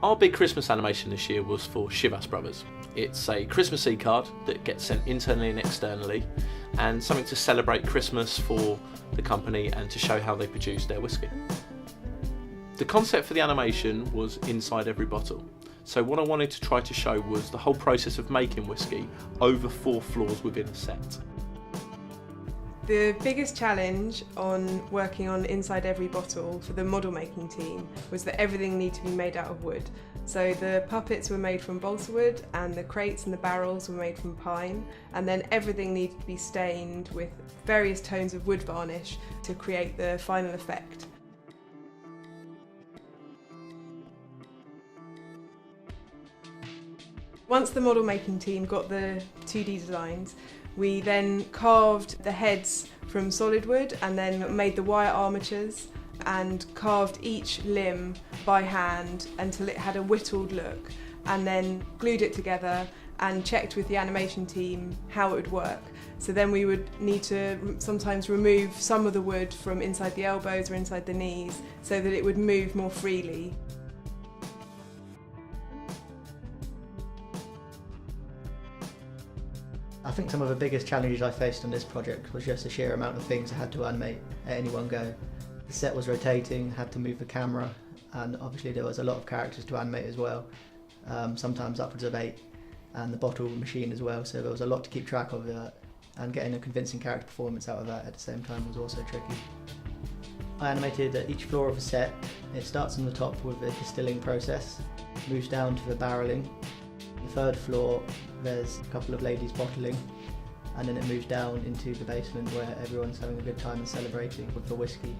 Our big Christmas animation this year was for Chivas Brothers. It's a Christmas e-card that gets sent internally and externally, and something to celebrate Christmas for the company and to show how they produce their whisky. The concept for the animation was inside every bottle. So what I wanted to try to show was the whole process of making whisky over 4 floors within a set. The biggest challenge on working on inside every bottle for the model making team was that everything needed to be made out of wood. So the puppets were made from balsa wood and the crates and the barrels were made from pine, and then everything needed to be stained with various tones of wood varnish to create the final effect. Once the model making team got the 2D designs, we then carved the heads from solid wood and then made the wire armatures and carved each limb by hand until it had a whittled look, and then glued it together and checked with the animation team how it would work. So then we would need to sometimes remove some of the wood from inside the elbows or inside the knees so that it would move more freely. I think some of the biggest challenges I faced on this project was just the sheer amount of things I had to animate at any one go. The set was rotating, had to move the camera, and obviously there was a lot of characters to animate as well, sometimes upwards of 8, and the bottle machine as well, so there was a lot to keep track of, and getting a convincing character performance out of that at the same time was also tricky. I animated at each floor of the set. It starts on the top with the distilling process, moves down to the barrelling. The third floor, there's a couple of ladies bottling, and then it moves down into the basement where everyone's having a good time and celebrating with the whisky.